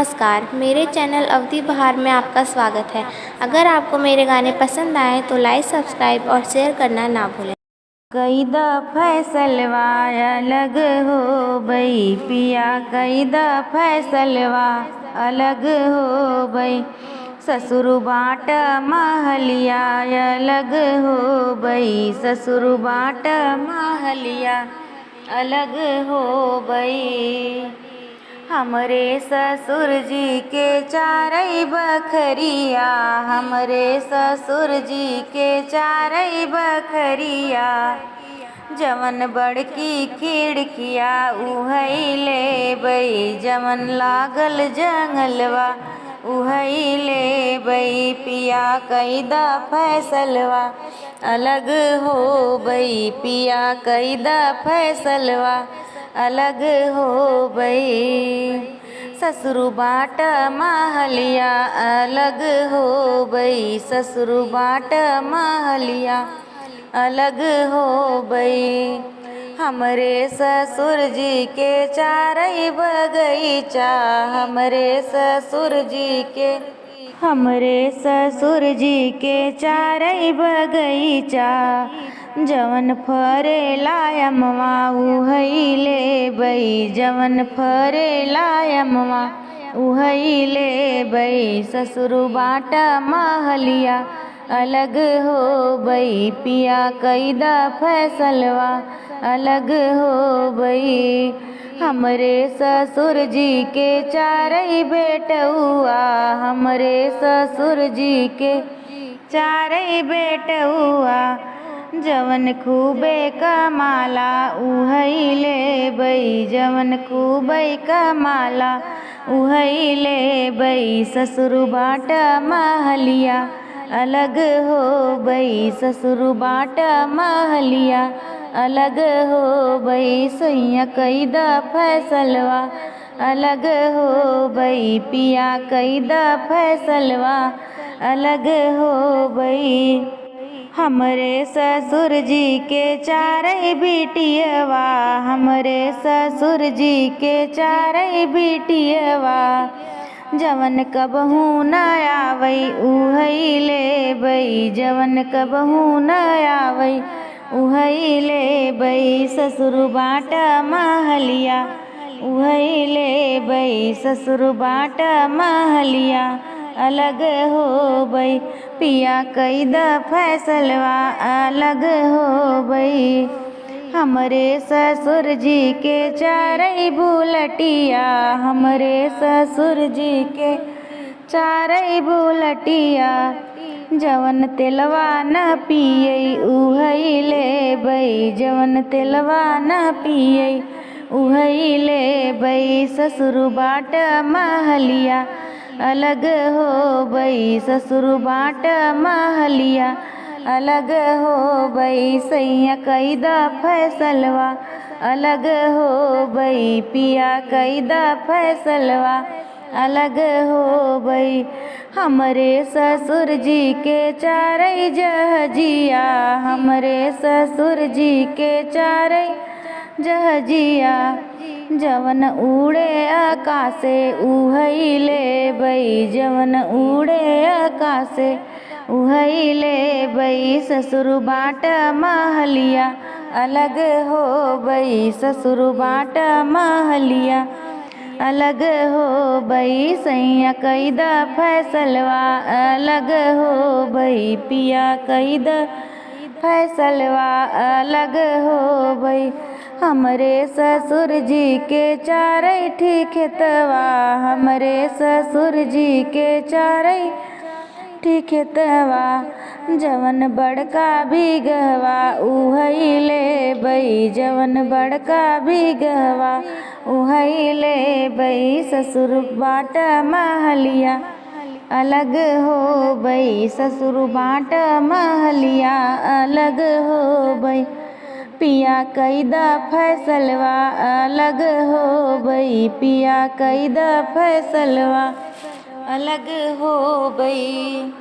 नमस्कार, मेरे चैनल अवधि बहार में आपका स्वागत है। अगर आपको मेरे गाने पसंद आए तो लाइक, सब्सक्राइब और शेयर करना ना भूलें। कैदा फैसलवा अलग हो बई पिया, कैदा फैसलवा अलग हो बई। ससुर बाट महलिया अलग हो बई, ससुर बाट महलिया अलग हो बई। हमरे ससुर जी के चारई बखरिया, हमरे ससुर जी के चारई बखरिया। जवन बड़की खिड़किया उहई ले बई, जवन लागल जंगलवा उहई ले बई। पिया कैदा फैसलवा अलग हो बई, पिया कैदा फैसलवा अलग हो बई। ससुर बाट महलिया अलग हो बई, ससुर बाट महलिया अलग हो बई। हमरे ससुर जी के चारई बगीचा, हमरे ससुर जी के, हमरे ससुर जी के चारई बगीचा। जवन फरेला अमवा उहई ले बई, जवन फरेला अमवा उहई ले बई। ससुर बाट महलिया अलग हो बई, पिया कैदा फैसलवा अलग हो बई। हमरे ससुर जी के चारई बेटउआ, हमरे ससुर जी के चारई बेटउआ। जवन खूबे कमाला उहई ले बई, जवन खूबे कमाला उहई ले बई। ससुर बाट महलिया अलग हो बई, ससुर बाट महलिया अलग हो बई। सैया कैदा फैसलवा अलग हो बई, पिया कैदा फैसलवा अलग हो बई। हमरे ससुर जी के चारई बिटियवा, हमरे ससुर जी के चारई बिटियवा। जवन कबहू न आवई उहई ले बई, जवन कबहू न आवई उहई ले बई। ससुर बाट महलिया उहई ले बई, ससुर बाट महलिया अलग हो बई। पिया कैदा फैसलवा अलग हो बई। हमरे ससुर जी के चारई बुलटिया, हमरे ससुर जी के चारई बुलटिया। जवन तेलवा न पियई उहई ले बई, जवन तेलवा न पियई उहई ले बई। ससुर बाट महलिया अलग हो बई, ससुर बाट महलिया अलग हो बई। सैया कैदा फैसलवा अलग हो बई, पिया कैदा फैसलवा अलग हो बई। हमरे ससुर जी के चारई जहजिया, हमरे ससुर जी के चारई जहजिया। जवन उड़े आकाशे उहई ले बई, जवन उड़े आकाशे उहई ले बई। ससुर बाट महलिया अलग हो बई, ससुर बाट महलिया अलग हो बई। सैया कैदा फैसलवा अलग हो बई, पिया कैदा फैसलवा अलग हो बई। हमरे ससुर जी के चारई ठिकतवा, हमरे ससुर जी के चारई ठिकतवा। जवन बड़का बिगहवा उहई ले बई, जवन बड़का बिगहवा उहई ले बई। ससुर बाट महलिया अलग हो बई, ससुर बाट महलिया अलग हो बई। पिया कैदा फैसलवा अलग हो बई, पिया कैदा फैसलवा अलग हो बई।